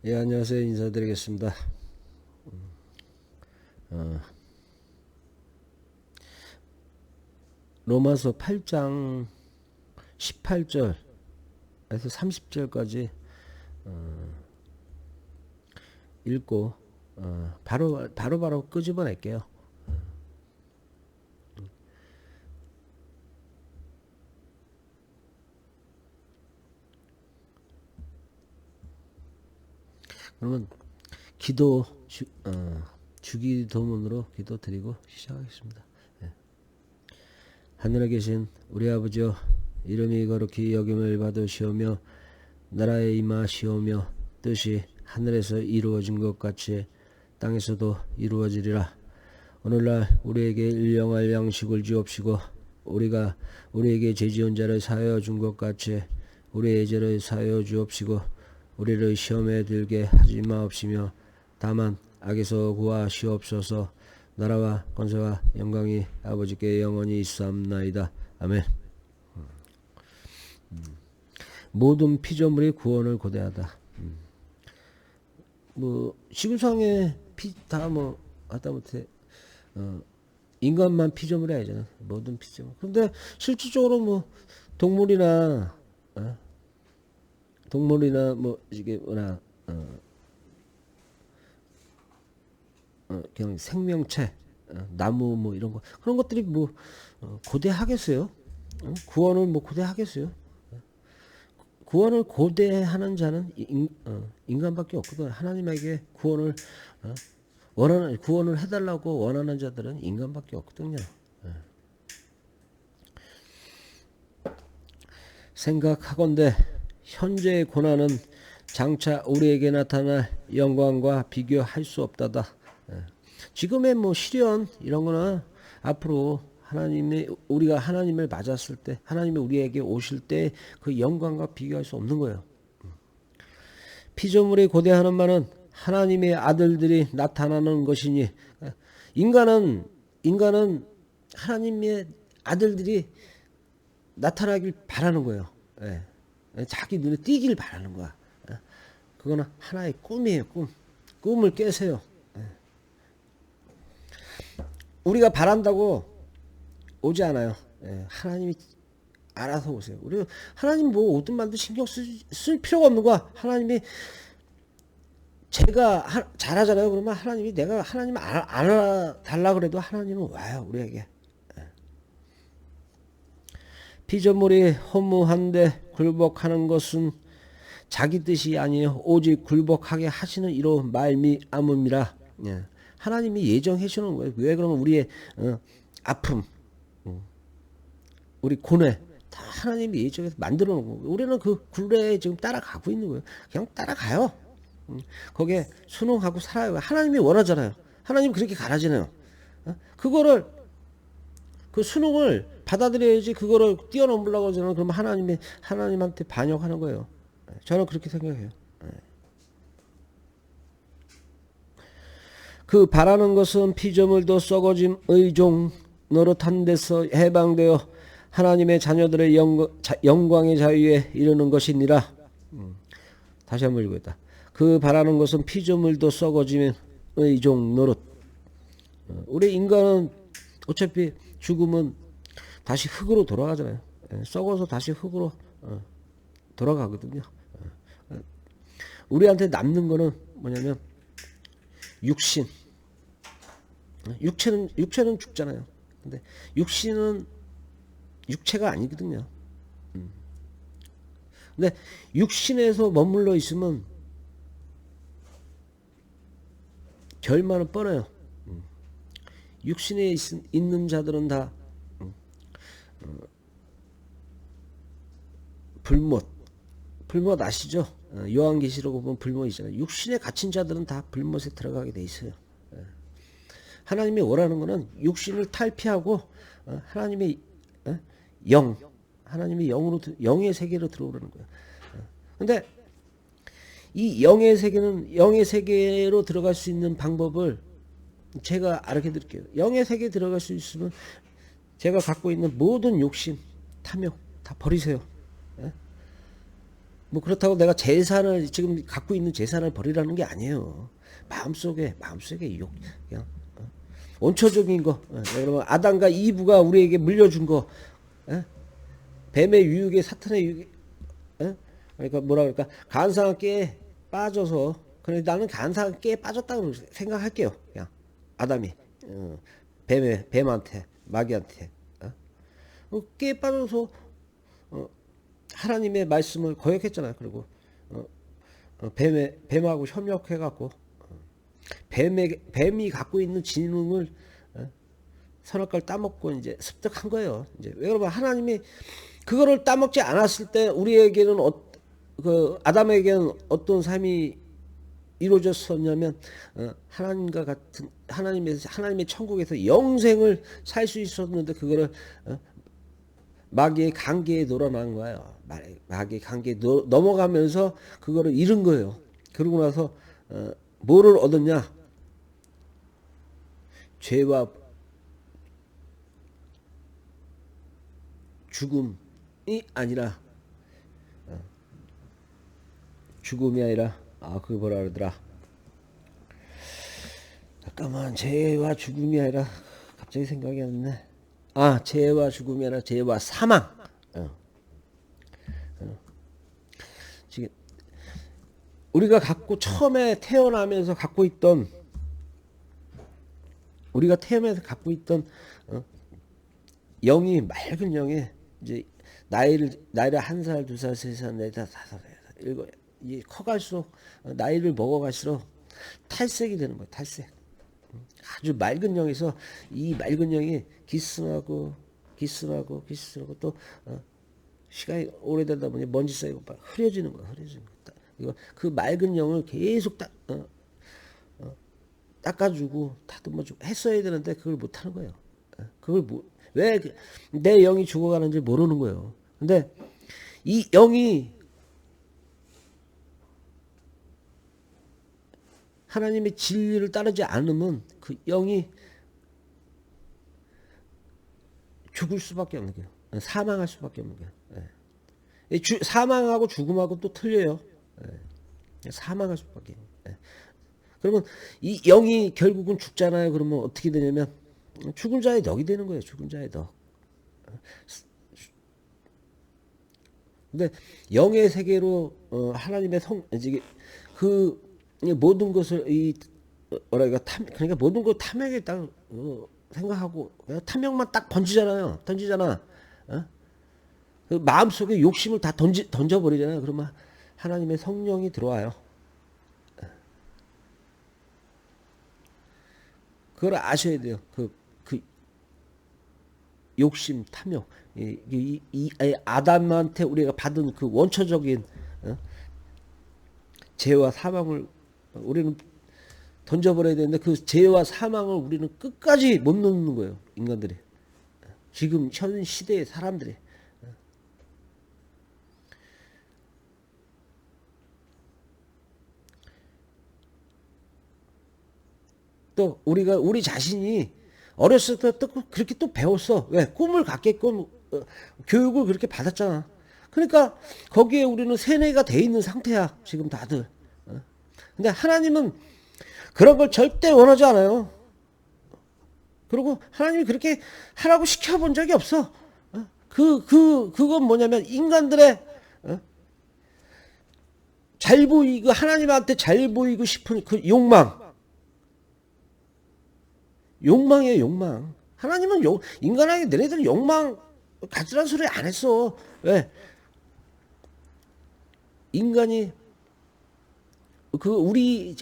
예, 안녕하세요. 인사드리겠습니다. 어, 로마서 8장 18절에서 30절까지 읽고 바로 끄집어낼게요. 그러면 기도 주기도문으로 기도 드리고 시작하겠습니다. 예. 하늘에 계신 우리 아버지여, 이름이 거룩히 여김을 받으시오며 나라에 임하시오며 뜻이 하늘에서 이루어진 것 같이 땅에서도 이루어지리라. 오늘날 우리에게 일용할 양식을 주옵시고 우리가 우리에게 죄지은 자를 사하여 준 것 같이 우리의 죄를 사하여 주옵시고 우리를 시험에 들게 하지 마옵시며 다만 악에서 구하시옵소서. 나라와 권세와 영광이 아버지께 영원히 있사옵나이다. 아멘. 모든 피조물이 구원을 고대하다. 뭐 지구상에 다 뭐 하다못해 인간만 피조물이 아니잖아. 모든 피조물. 근데 실질적으로 뭐 동물이나 뭐 이게 뭐나 그냥 생명체, 나무 뭐 이런 거 그런 것들이 뭐 고대하겠어요? 구원을 뭐 고대하겠어요? 구원을 고대하는 자는 인간밖에 없거든. 하나님에게 구원을 원하는 구원을 해달라고 원하는 자들은 인간밖에 없거든요. 생각하건대 현재의 고난은 장차 우리에게 나타날 영광과 비교할 수 없다다. 지금의 뭐 시련 이런 거는 앞으로 하나님의 우리가 하나님을 맞았을 때 하나님이 우리에게 오실 때 그 영광과 비교할 수 없는 거예요. 피조물이 고대하는 말은 하나님의 아들들이 나타나는 것이니 인간은 하나님의 아들들이 나타나길 바라는 거예요. 예. 자기 눈에 띄길 바라는 거야. 그거는 하나의 꿈이에요. 꿈을 깨세요. 우리가 바란다고 오지 않아요. 하나님이 알아서 오세요. 우리 하나님 뭐 어떤 말도 신경 쓸 필요가 없는 거야. 하나님이 제가 잘하잖아요. 그러면 하나님이 내가 하나님 알아달라 그래도 하나님은 와요. 우리에게. 피조물이 허무한데 굴복하는 것은 자기 뜻이 아니요 오직 굴복하게 하시는 이로 말미암음이라. 하나님이 예정해 주는 거예요. 왜 그러면 우리의 아픔, 우리 고뇌 다 하나님이 예정해서 만들어 놓은 거예요. 우리는 그 굴레에 지금 따라가고 있는 거예요. 그냥 따라가요. 거기에 순응하고 살아요. 하나님이 원하잖아요. 하나님 그렇게 가라지네요. 그거를 그 순응을 받아들여야지. 그거를 뛰어넘으려고 하잖아요. 그러면 하나님한테 반역하는 거예요. 저는 그렇게 생각해요. 그 바라는 것은 피조물도 썩어짐 의종 노릇한 데서 해방되어 하나님의 자녀들의 영광의 자유에 이르는 것이니라. 다시 한번 읽겠다. 그 바라는 것은 피조물도 썩어짐 의종 노릇. 우리 인간은 어차피 죽으면 다시 흙으로 돌아가잖아요. 썩어서 다시 흙으로 돌아가거든요. 우리한테 남는 거는 뭐냐면 육신. 육체는 죽잖아요. 근데 육신은 육체가 아니거든요. 근데 육신에서 머물러 있으면 결말은 뻔해요. 육신에 있는 자들은 다 불못 아시죠? 요한계시록 보면 불못 있잖아요. 육신에 갇힌 자들은 다 불못에 들어가게 돼 있어요. 하나님이 원하는 거는 육신을 탈피하고 하나님의 하나님의 영의 세계로 들어오라는 거예요. 근데 이 영의 세계로 들어갈 수 있는 방법을 제가 알게 드릴게요. 영의 세계에 들어갈 수 있으면 제가 갖고 있는 모든 욕심, 탐욕 다 버리세요. 뭐 그렇다고 내가 재산을 지금 갖고 있는 재산을 버리라는 게 아니에요. 마음속에 그냥 원초적인 거. 여러분 아담과 이브가 우리에게 물려준 거, 뱀의 유혹에 사탄의 유혹에, 그러니까 뭐라 그럴까, 간사한 깨에 빠져서, 그래 나는 간사한 깨에 빠졌다고 생각할게요. 그냥 아담이 뱀한테 마귀한테 깨에 빠져서 하나님의 말씀을 거역했잖아요. 그리고 뱀하고 협력해갖고 뱀이 갖고 있는 지능을 선악과를 따먹고 이제 습득한 거예요. 이제 왜 그러면 하나님이 그거를 따먹지 않았을 때 우리에게는 그 아담에게는 어떤 삶이 이루어졌었냐면 하나님과 같은 하나님의 천국에서 영생을 살 수 있었는데 그거를 마귀의 관계에 놀아난 거예요. 마귀의 관계에 넘어가면서 그거를 잃은 거예요. 그러고 나서 뭐를 얻었냐? 죄와 죽음이 아니라 죽음이 아니라 그게 뭐라 그러더라. 잠깐만, 죄와 죽음이 아니라 갑자기 생각이 안 나네. 죄와 죽음이 아니라 죄와 사망. 지금 우리가 처음에 태어나면서 갖고 있던, 우리가 태어나면서 갖고 있던 영이, 맑은 영이 이제 나이를 1살, 2살, 3살, 4살, 5살, 7, 커갈수록 나이를 먹어갈수록 탈색이 되는 거예요. 탈색. 아주 맑은 영에서 이 맑은 영이 기승하고 또 시간이 오래되다 보니 먼지 쌓이고 흐려지는 거야. 이거 그 맑은 영을 계속 닦아주고 다듬어주고 했어야 되는데 그걸 못 하는 거예요. 그걸 왜 내 영이 죽어가는지 모르는 거예요. 근데 이 영이 하나님의 진리를 따르지 않으면 그 영이 죽을 수밖에 없는 거예요. 사망할 수밖에 없는 거예요. 사망하고 죽음하고 또 틀려요. 사망할 수밖에. 그러면 이 영이 결국은 죽잖아요. 그러면 어떻게 되냐면 죽은 자의 덕이 되는 거예요. 죽은 자의 덕. 근데 영의 세계로 하나님의 그 모든 것을 그러니까 모든 걸 탐욕에 딱 생각하고 그냥 탐욕만 딱 던지잖아. 그 마음속에 욕심을 다 던져버리잖아요. 그러면 하나님의 성령이 들어와요. 그걸 아셔야 돼요. 그 욕심, 탐욕, 이 아담한테 우리가 받은 그 원초적인 죄와 사망을 우리는 던져버려야 되는데 그 죄와 사망을 우리는 끝까지 못 놓는 거예요. 인간들이. 지금 현 시대의 사람들이. 또 우리 자신이 어렸을 때 또 그렇게 또 배웠어. 왜? 꿈을 갖게끔 교육을 그렇게 받았잖아. 그러니까 거기에 우리는 세뇌가 돼 있는 상태야. 지금 다들. 근데 하나님은 그런 걸 절대 원하지 않아요. 그리고 하나님이 그렇게 하라고 시켜본 적이 없어. 그건 뭐냐면 인간들의 잘 보이고 하나님한테 잘 보이고 싶은 그 욕망이에요. 욕망. 하나님은 인간에게 너네들 욕망 가지란 소리 안 했어. 왜? 인간이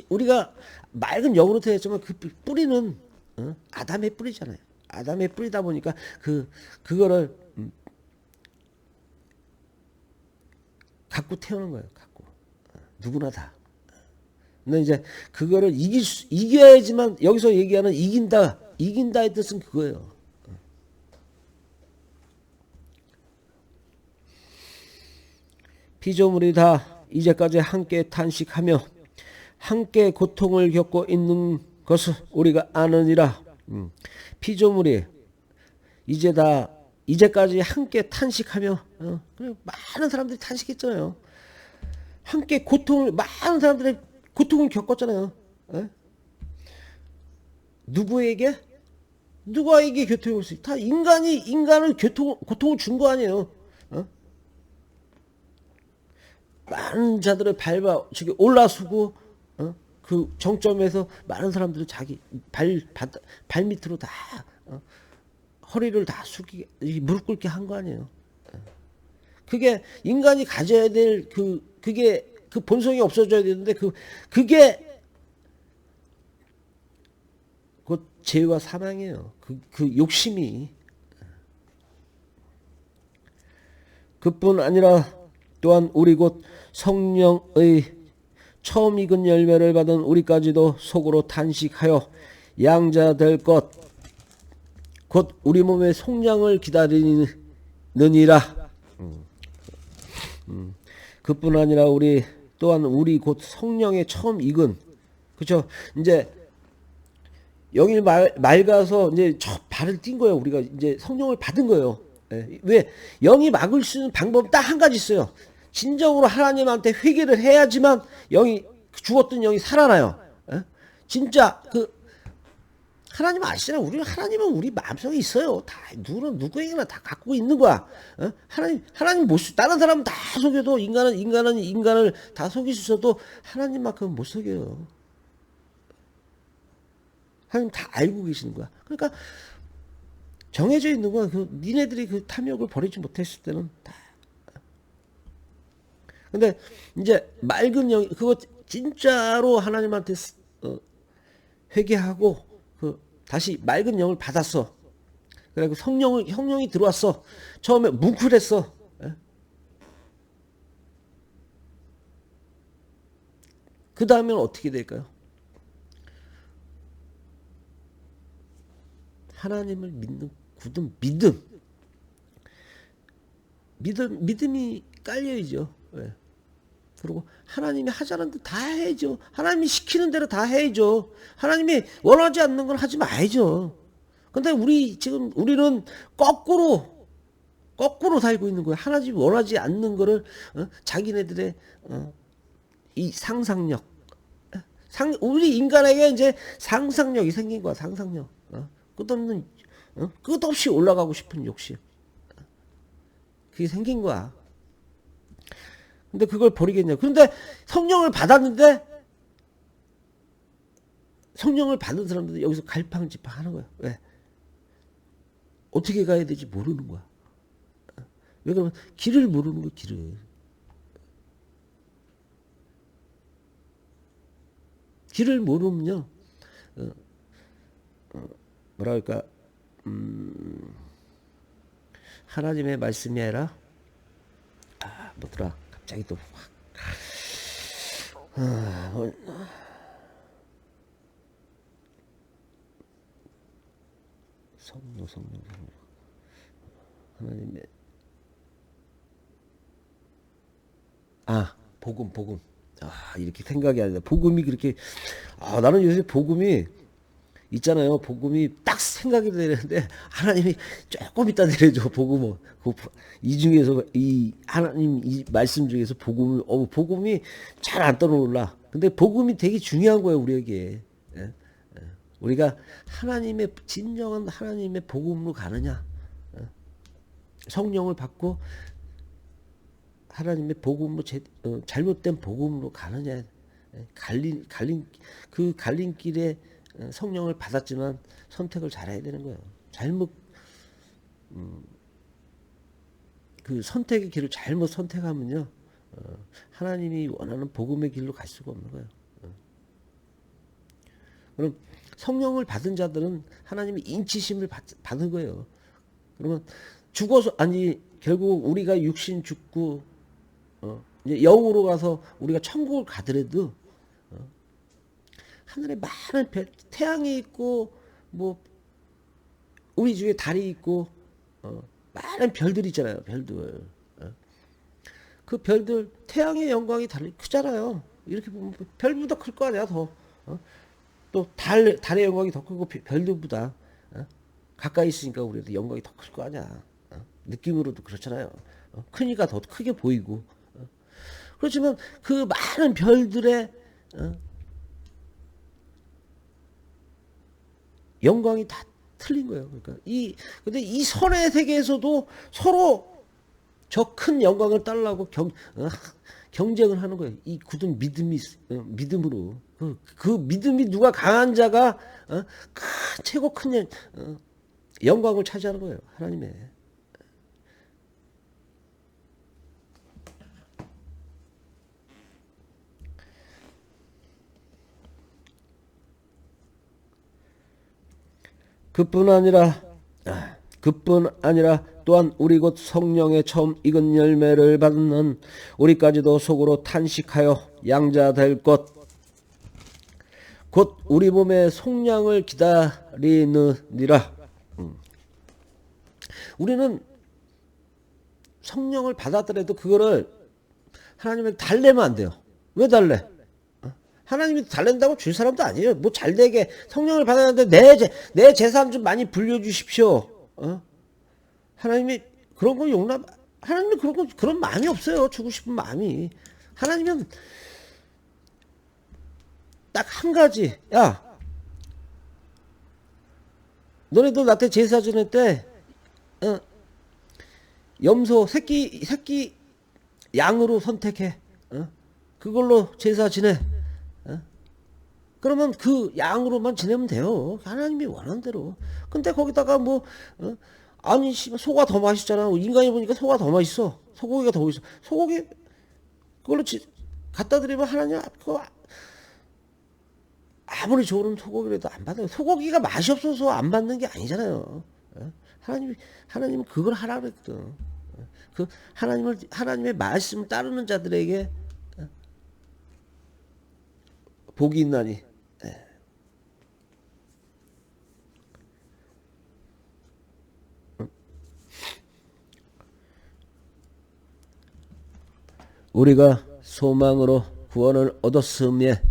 우리가 맑은 영으로 되었지만 그 뿌리는 아담의 뿌리잖아요. 아담의 뿌리다 보니까 그거를 갖고 태우는 거예요. 갖고 누구나 다. 근데 이제 그거를 이겨야지만, 여기서 얘기하는 이긴다의 뜻은 그거예요. 피조물이 다 이제까지 함께 탄식하며 함께 고통을 겪고 있는 것을 우리가 아느니라. 피조물이 이제까지 함께 탄식하며 많은 사람들이 탄식했잖아요. 함께 고통을, 많은 사람들의 고통을 겪었잖아요. 에? 누구에게? 누구에게 고통을 줬어요? 다 인간을 고통을 준 거 아니에요. 어? 많은 자들을 저기 올라서고, 그 정점에서 많은 사람들이 자기 발 밑으로 다, 허리를 다 무릎 꿇게 한 거 아니에요. 그게 인간이 가져야 될 그게 그 본성이 없어져야 되는데 그게 곧 죄와 사망이에요. 그 욕심이. 그뿐 아니라 또한 우리 곧 성령의 처음 익은 열매를 받은 우리까지도 속으로 탄식하여 양자 될 것 곧 우리 몸의 속량을 기다리느니라. 그뿐 아니라 우리 곧 성령의 처음 익은, 그쵸? 이제 영이 맑아서 이제 첫 발을 띈 거예요. 우리가 이제 성령을 받은 거예요. 예. 왜? 영이 막을 수 있는 방법은 딱 한 가지 있어요. 진정으로 하나님한테 회개를 해야지만 죽었던 영이 살아나요. 예? 진짜 하나님 아시잖아요. 하나님은 우리 마음속에 있어요. 다 누구에게나 다 갖고 있는 거야. 어? 하나님 못 다른 사람은 다 속여도 인간을 다 속일 수 있어도 하나님만큼은 못 속여요. 하나님 다 알고 계시는 거야. 그러니까 정해져 있는 거야. 니네들이 그 탐욕을 버리지 못했을 때는 다. 근데 이제 맑은 영, 그거 진짜로 하나님한테 회개하고 다시 맑은 영을 받았어. 그리고 성령이 들어왔어. 처음에 뭉클했어. 그 다음에는 어떻게 될까요? 하나님을 믿는 굳은 믿음이 깔려야죠. 네. 그리고 하나님이 하자는 데 다 해야죠. 하나님이 시키는 대로 다 해야죠. 하나님이 원하지 않는 건 하지 말죠. 근데 우리는 거꾸로 살고 있는 거예요. 하나님이 원하지 않는 거를 자기네들의 이 상상력, 우리 인간에게 이제 상상력이 생긴 거야. 상상력. 끝없이 올라가고 싶은 욕심. 그게 생긴 거야. 근데 그걸 버리겠냐. 그런데 성령을 받았는데 성령을 받은 사람들은 여기서 갈팡질팡 하는 거야. 왜? 어떻게 가야 될지 모르는 거야. 왜 그러면 길을 모르는 거야. 길을 모르면요. 뭐라 할까? 하나님의 말씀이 아니라 뭐더라? 갑자기 또 성령 하나님의 복음 이렇게 생각이 안 나. 복음이 그렇게 나는 요새 복음이 있잖아요. 복음이 딱 생각이 되는데 하나님이 조금 이따 내려줘. 복음은 이 중에서 이 하나님 이 말씀 중에서 복음이 잘 안 떠올라. 근데 복음이 되게 중요한 거예요. 우리에게. 우리가 진정한 하나님의 복음으로 가느냐, 성령을 받고 하나님의 복음으로 잘못된 복음으로 가느냐, 그 갈림길에 성령을 받았지만 선택을 잘해야 되는 거예요. 그 선택의 길을 잘못 선택하면요, 하나님이 원하는 복음의 길로 갈 수가 없는 거예요. 그럼 성령을 받은 자들은 하나님이 인치심을 받은 거예요. 그러면 결국 우리가 육신 죽고 이제 영으로 가서 우리가 천국을 가더라도 하늘에 많은 태양이 있고 우리 중에 달이 있고 많은 별들이 있잖아요. 별들. 그 별들 태양의 영광이 크잖아요. 이렇게 보면 별보다 클 거 아니야 더. 또 달의 영광이 더 크고 별들보다 가까이 있으니까 우리도 영광이 더 클 거 아니야. 느낌으로도 그렇잖아요. 크니까 더 크게 보이고. 그렇지만 그 많은 별들의 영광이 다 틀린 거예요. 그러니까 근데 이 선의 세계에서도 서로 저 큰 영광을 따르려고 경쟁을 하는 거예요. 이 굳은 믿음으로. 그 믿음이 누가 강한 자가 최고 큰 영광을 차지하는 거예요. 하나님의. 그뿐 아니라 또한 우리 곧 성령의 처음 익은 열매를 받는 우리까지도 속으로 탄식하여 양자 될 것 곧 우리 몸의 속량을 기다리느니라. 우리는 성령을 받았더라도 그거를 하나님한테 달래면 안 돼요. 왜 달래? 하나님이 달랜다고 줄 사람도 아니에요. 뭐 잘되게 성령을 받았는데 내 재산 좀 많이 불려주십시오. 하나님이 그런 거 하나님이 그런 마음이 없어요. 주고 싶은 마음이. 하나님은 딱 한 가지. 야, 너네도 나한테 제사 지낼 때, 염소, 새끼 양으로 선택해. 그걸로 제사 지내. 그러면 그 양으로만 지내면 돼요. 하나님이 원하는 대로. 근데 거기다가 아니, 소가 더 맛있잖아. 인간이 보니까 소가 더 맛있어. 소고기가 더 맛있어. 소고기, 그걸로 갖다 드리면 하나님, 그거 아무리 좋은 소고기라도 안 받아요. 소고기가 맛이 없어서 안 받는 게 아니잖아요. 하나님은 그걸 하라 그랬거든. 하나님의 말씀 따르는 자들에게 복이 있나니. 우리가 소망으로 구원을 얻었음에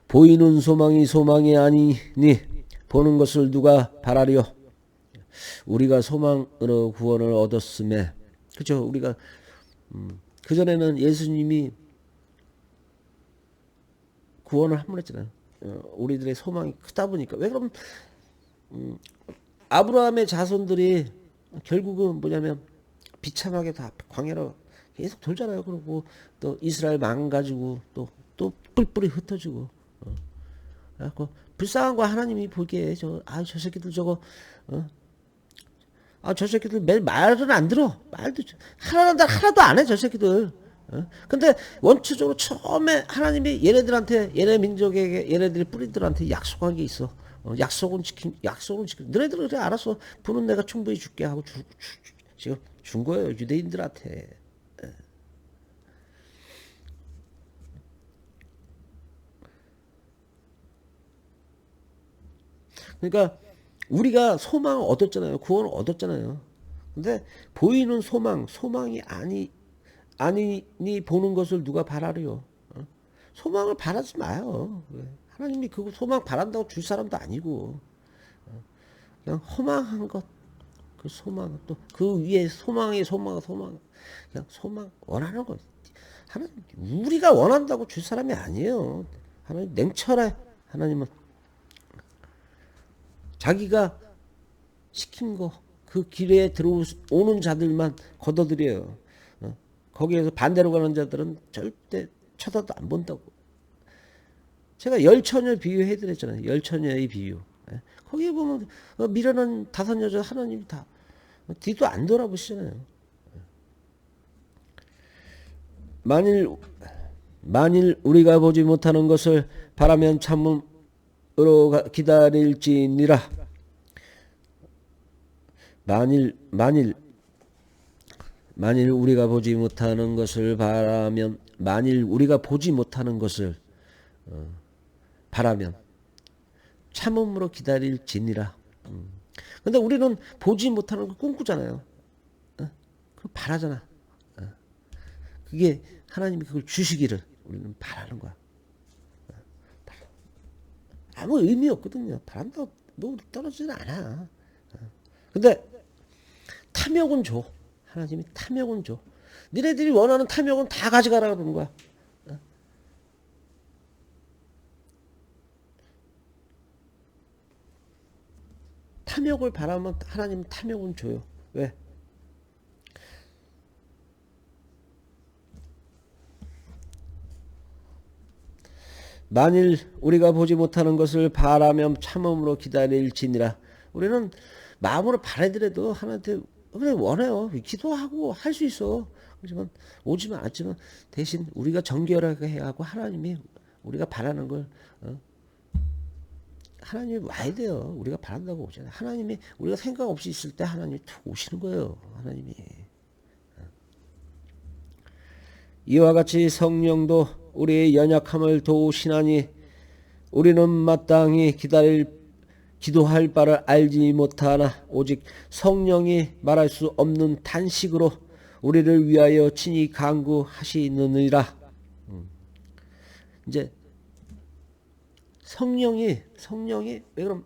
보이는 소망이 아니니 보는 것을 누가 바라리요. 우리가 소망으로 구원을 얻었음에, 그죠? 우리가 그전에는 예수님이 구원을 한 번 했잖아요. 우리들의 소망이 크다 보니까. 왜 그럼 아브라함의 자손들이 결국은 뭐냐면 비참하게 다 광야로 계속 돌잖아요. 그리고 또 이스라엘 망가지고 또 뿔뿔이 흩어지고. 그래갖고 불쌍한 거 하나님이 보기에 저 새끼들 저거 저 새끼들 매일 말은 안 들어. 말도 하나도 안 해 저 새끼들. 근데 원초적으로 처음에 하나님이 얘네 민족에게 얘네들이 뿌리들한테 약속한 게 있어. 약속은 지킨. 너네들은 그래 알았어. 부는 내가 충분히 줄게 하고 지금 준 거예요 유대인들한테. 그러니까 우리가 소망을 얻었잖아요. 구원을 얻었잖아요. 근데 보이는 소망이 아니니 보는 것을 누가 바라려. 소망을 바라지 마요. 하나님이 그거 소망 바란다고 줄 사람도 아니고. 그냥 허망한 것, 그 소망, 또 그 위에 소망, 그냥 소망 원하는 거. 하나님, 우리가 원한다고 줄 사람이 아니에요. 하나님 냉철해. 하나님은 자기가 시킨 거, 그 길에 들어오는 자들만 걷어들여요. 거기에서 반대로 가는 자들은 절대 쳐다도 안 본다고. 제가 열처녀 비유해드렸잖아요. 열처녀의 비유. 거기에 보면 미련한 5 여자 하나님이 다 뒤도 안 돌아보시잖아요. 만일 우리가 보지 못하는 것을 바라면 참음으로 기다릴지니라. 만일 우리가 보지 못하는 것을 바라면, 만일 우리가 보지 못하는 것을 바라면 참음으로 기다릴지니라. 근데 우리는 보지 못하는 거 꿈꾸잖아요. 그걸 바라잖아. 그게 하나님이 그걸 주시기를 우리는 바라는 거야. 아무 의미 없거든요. 바란다고 뭐 떨어지진 않아. 근데 탐욕은 줘. 하나님이 탐욕은 줘. 니네들이 원하는 탐욕은 다 가져가라 그러는 거야. 탐욕을 바라면 하나님은 탐욕은 줘요. 왜? 만일 우리가 보지 못하는 것을 바라며 참음으로 기다릴지니라. 우리는 마음으로 바라더라도 하나님한테 그래 원해요. 기도하고 할 수 있어. 그렇지만 오지만 않지만 대신 우리가 정결하게 해야 하고 하나님이 우리가 바라는 걸 하나님이 와야 돼요. 우리가 바란다고 오잖아요. 하나님이 우리가 생각 없이 있을 때 하나님이 툭 오시는 거예요. 하나님이. 이와 같이 성령도 우리의 연약함을 도우시나니 우리는 마땅히 기도할 바를 알지 못하나 오직 성령이 말할 수 없는 탄식으로 우리를 위하여 친히 간구하시느니라. 이제 성령이 왜 그럼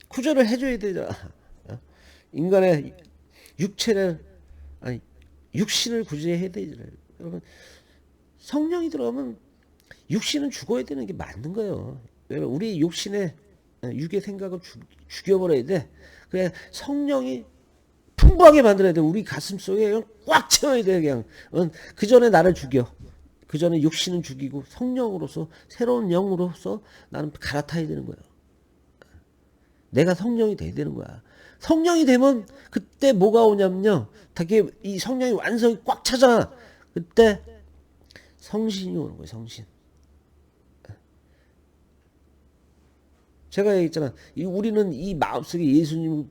구절을 해줘야 되잖아. 인간의 육체를 아니 육신을 구제해야 되잖아요. 여러분 성령이 들어가면 육신은 죽어야 되는 게 맞는 거예요. 왜냐면 우리 육신의 육의 생각을 죽여버려야 돼. 그래 성령이 풍부하게 만들어야 돼. 우리 가슴 속에 그냥 꽉 채워야 돼. 그냥 그 전에 나를 죽여. 그 전에 육신은 죽이고 성령으로서 새로운 영으로서 나는 갈아타야 되는 거예요. 내가 성령이 돼야 되는 거야. 성령이 되면 그때 뭐가 오냐면요. 되게 이 성령이 완성이 꽉 차잖아. 그때 성신이 오는 거예요. 성신. 제가 얘기했잖아. 우리는 이 마음속에 예수님이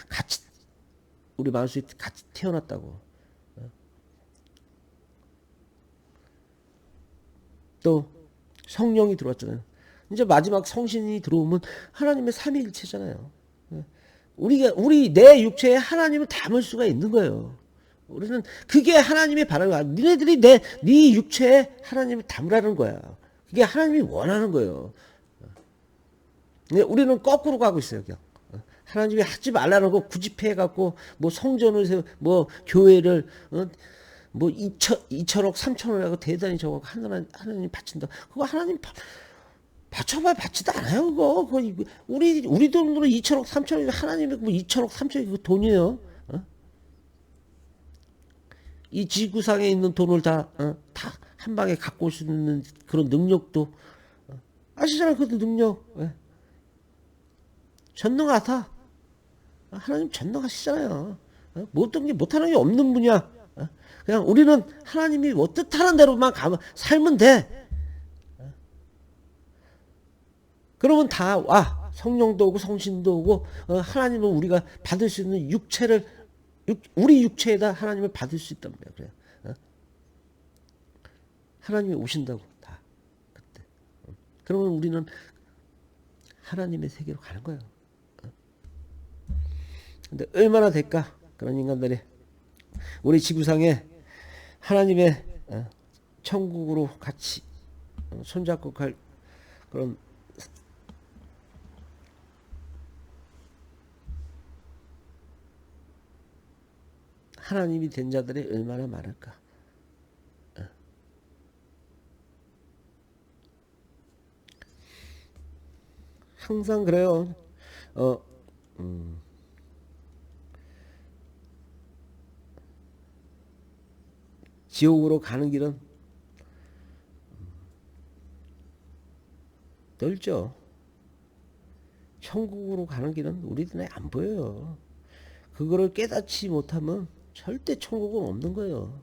같이 우리 마음속에 같이 태어났다고. 또 성령이 들어왔잖아요. 이제 마지막 성신이 들어오면 하나님의 삼위일체잖아요. 내 육체에 하나님을 담을 수가 있는 거예요. 우리는 그게 하나님의 바라는 거야. 니네들이 네 육체에 하나님을 담으라는 거야. 그게 하나님이 원하는 거예요. 우리는 거꾸로 가고 있어요. 그냥. 하나님이 하지 말라는 거 구집해 갖고 뭐 성전을 뭐 교회를 뭐 2천억 3천억 하고 대단히 저거 하나님 바친다. 그거 하나님 바쳐봐야 받지도 않아요. 그거 우리 돈으로 2천억 3천억 하나님의 뭐 2천억 3천억 그 돈이에요. 이 지구상에 있는 돈을 다 한 방에 갖고 올 수 있는 그런 능력도 아시잖아요. 그 능력. 전능하다. 하나님 전능하시잖아요. 못하는 게 없는 분이야. 그냥 우리는 하나님이 뜻하는 대로만 살면 돼. 그러면 다 와. 성령도 오고 성신도 오고 하나님은 우리가 받을 수 있는 우리 육체에다 하나님을 받을 수 있단 말이야. 그래요. 하나님이 오신다고 다 그때. 그러면 우리는 하나님의 세계로 가는 거예요. 근데 얼마나 될까? 그런 인간들이 우리 지구상에 하나님의 천국으로 같이 손잡고 갈 그런 하나님이 된 자들이 얼마나 많을까? 항상 그래요. 지옥으로 가는 길은 넓죠. 천국으로 가는 길은 우리 눈에 안 보여요. 그거를 깨닫지 못하면 절대 천국은 없는 거예요.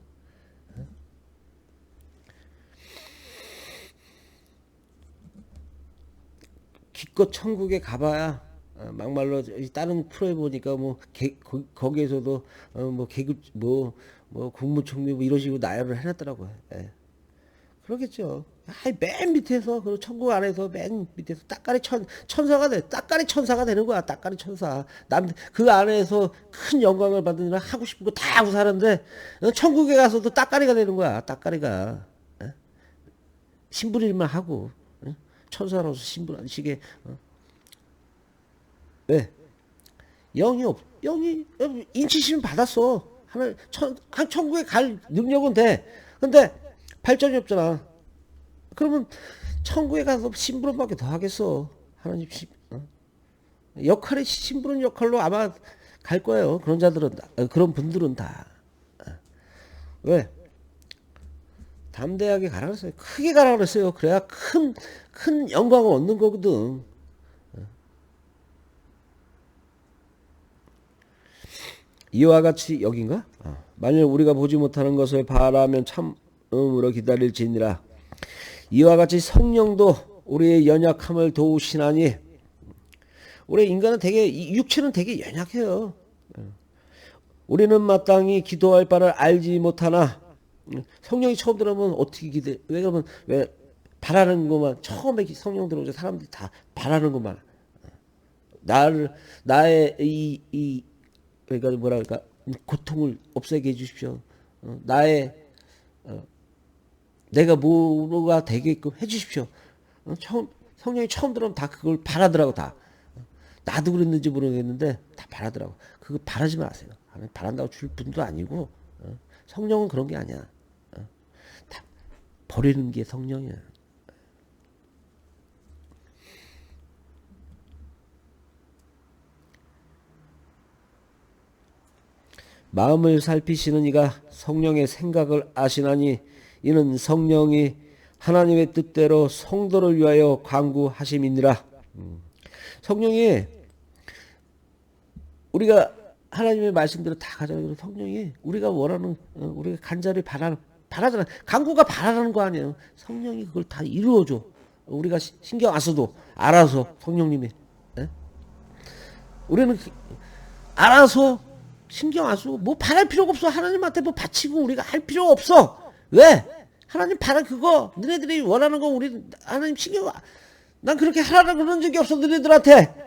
기껏 천국에 가봐야 막말로 다른 프로에 보니까 뭐 거기에서도 뭐 계급 뭐 국무총리 뭐 이런 식으로 나열을 해놨더라고요. 그러겠죠. 맨 밑에서 그 천국 안에서 맨 밑에서 천사가 돼. 따까리 천사가 되는 거야. 따까리 천사. 그 안에서 큰 영광을 받으느라 하고 싶은 거 다 하고 사는데 천국에 가서도 따까리가 되는 거야. 따까리가. 신부일만 하고 천사로서 신부라는 식의 왜? 영이 인치심 받았어. 천국에 갈 능력은 돼. 근데 발전이 없잖아. 그러면 천국에 가서 심부름밖에 더 하겠어. 하나님 역할이 심부름 역할로 아마 갈 거예요. 그런 자들은 그런 분들은 다. 왜? 담대하게 가라 그랬어요. 크게 가라 그랬어요. 그래야 큰 영광을 얻는 거거든. 이와 같이 여긴가? 만일 우리가 보지 못하는 것을 바라면 참음으로 기다릴지니라. 이와 같이 성령도 우리의 연약함을 도우시나니. 우리 인간은 되게 육체는 되게 연약해요. 우리는 마땅히 기도할 바를 알지 못하나 성령이 처음 들어오면 어떻게 기대? 왜 그러면 왜 바라는 것만 처음에 성령 들어오죠. 사람들이 다 바라는 것만. 나의 이 그러니까 뭐라 그럴까 고통을 없애게 해주십시오. 내가 뭐가 되게끔 해주십시오. 성령이 처음 들어오면 다 그걸 바라더라고 다. 나도 그랬는지 모르겠는데 다 바라더라고. 그거 바라지 마세요. 바란다고 줄 분도 아니고 성령은 그런 게 아니야. 다 버리는 게 성령이야. 마음을 살피시는 이가 성령의 생각을 아시나니 이는 성령이 하나님의 뜻대로 성도를 위하여 간구하심이니라. 성령이 우리가 하나님의 말씀대로 다 가져가고 성령이 우리가 원하는 우리가 간절히 바라잖아. 간구가 바라는 거 아니에요. 성령이 그걸 다 이루어줘. 우리가 신경 안 써도 알아서 성령님이 우리는 알아서 신경 안 쓰고 뭐 바랄 필요가 없어. 하나님한테 뭐 바치고 우리가 할 필요가 없어. 왜? 하나님 바라 그거 너네들이 원하는 거 우리 하나님 신경 난 그렇게 하라고 그런 적이 없어 너네들한테.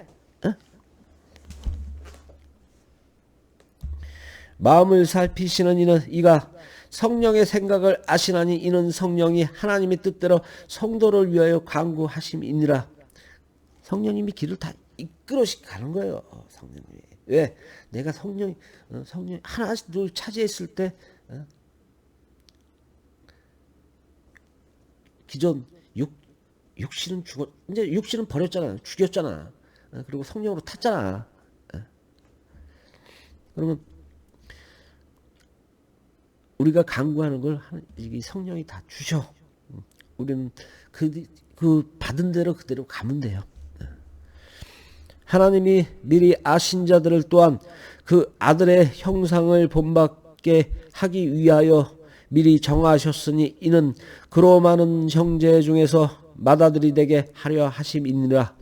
마음을 살피시는 이는 이가 성령의 생각을 아시나니 이는 성령이 하나님의 뜻대로 성도를 위하여 간구하심이니라. 성령님이 길을 다 이끌어 가는 거예요. 성령님이. 왜? 내가 성령 하나를 차지했을 때 기존 육신은 이제 육신은 버렸잖아. 죽였잖아. 그리고 성령으로 탔잖아. 그러면 우리가 간구하는 걸 이 성령이 다 주셔. 우리는 그 받은 대로 그대로 가면 돼요. 하나님이 미리 아신 자들을 또한 그 아들의 형상을 본받게 하기 위하여 미리 정하셨으니 이는 그로 많은 형제 중에서 맏아들이 되게 하려 하심이니라.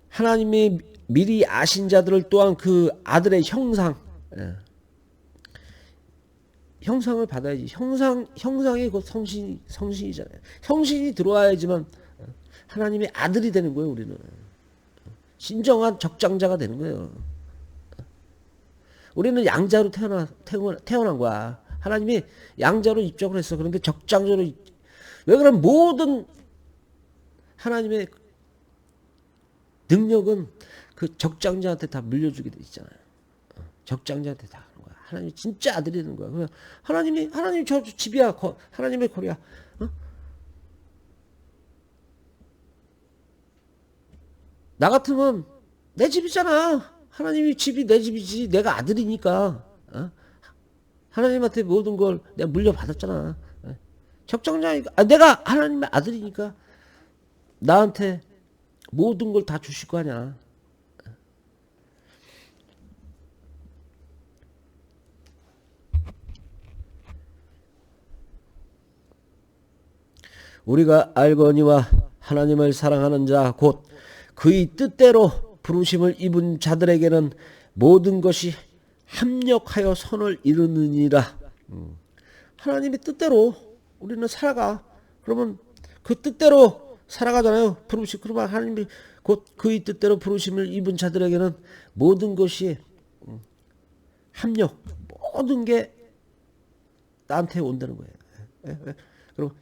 하나님이 미리 아신 자들을 또한 그 아들의 형상을 받아야지. 형상이 곧 성신이잖아요. 성신이 들어와야지만 하나님의 아들이 되는 거예요. 우리는 진정한 적장자가 되는 거예요. 우리는 양자로 태어난 거야. 하나님이 양자로 입적을 했어. 그런데 적장자로 왜 그러면 모든 하나님의 능력은 그 적장자한테 다 물려주게 돼 있잖아요. 적장자한테 다 하는 거야. 하나님 진짜 아들이 되는 거야. 그냥 하나님 저 집이야. 하나님의 거리야. 나 같으면 내 집이잖아. 하나님이 집이 내 집이지. 내가 아들이니까. 하나님한테 모든 걸 내가 물려받았잖아. 적장자니까. 내가 하나님의 아들이니까 나한테 모든 걸 다 주실 거 아니야. 우리가 알거니와 하나님을 사랑하는 자 곧 그의 뜻대로 부르심을 입은 자들에게는 모든 것이 합력하여 선을 이루느니라. 하나님의 뜻대로 우리는 살아가. 그러면 그 뜻대로 살아가잖아요. 그러면 하나님이 곧 그의 뜻대로 부르심을 입은 자들에게는 모든 것이 합력, 모든 게 나한테 온다는 거예요. 그럼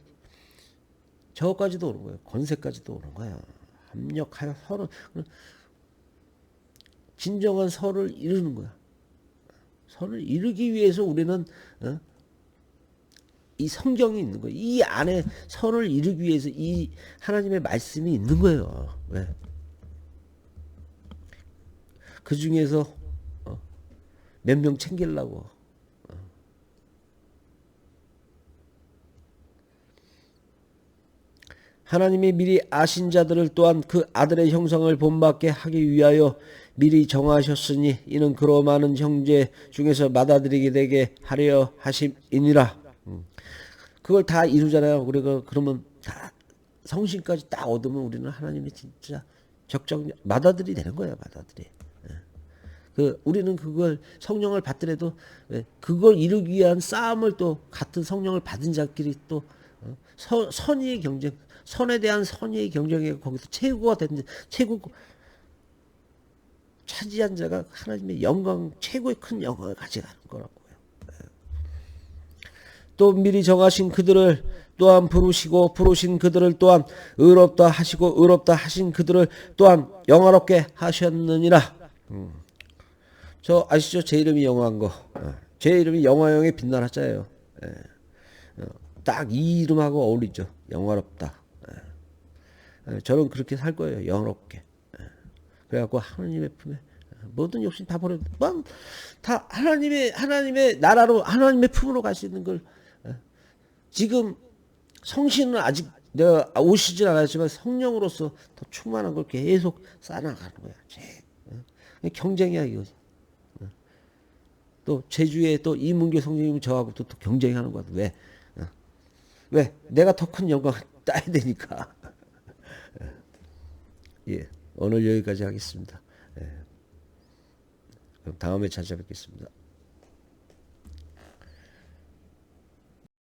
저까지도 오는 거예요. 권세까지도 오는 거야. 합력하여 서로 진정한 선을 이루는 거야. 선을 이루기 위해서 우리는 이 성경이 있는 거예요. 이 안에 선을 이루기 위해서 이 하나님의 말씀이 있는 거예요. 왜? 그 중에서 몇 명 챙기려고. 하나님이 미리 아신 자들을 또한 그 아들의 형상을 본받게 하기 위하여 미리 정하셨으니 이는 그로 많은 형제 중에서 받아들이게 되게 하려 하심이니라. 그걸 다 이루잖아요. 우리가 그러면 다 성신까지 딱 얻으면 우리는 하나님이 진짜 적정 맏아들이 되는 거예요. 맏아들이. 우리는 그걸 성령을 받더라도 그걸 이루기 위한 싸움을 또 같은 성령을 받은 자끼리 또 선의의 경쟁, 선에 대한 선의의 경쟁에 거기서 최고가 된 최고 차지한 자가 하나님의 영광, 최고의 큰 영광을 가져가는 거라고요. 또 미리 정하신 그들을 또한 부르시고 부르신 그들을 또한 의롭다 하시고 의롭다 하신 그들을 또한 영화롭게 하셨느니라. 저 아시죠? 제 이름이 영화인 거. 제 이름이 영화형에 빛나는 자예요. 딱 이 이름하고 어울리죠. 영화롭다. 저는 그렇게 살 거예요. 영화롭게. 그래갖고 하나님의 품에 모든 욕심 다 버려. 다 하나님의 나라로 하나님의 품으로 갈 수 있는 걸. 지금 성신은 아직 내가 오시진 않았지만 성령으로서 더 충만한 걸 계속 쌓아나가는 거야. 경쟁이야 이거. 또 제주에 또 이문교 성령님이 저하고 또 경쟁하는 거야. 왜? 왜? 내가 더 큰 영광을 따야 되니까. 예, 오늘 여기까지 하겠습니다. 그럼 다음에 찾아뵙겠습니다.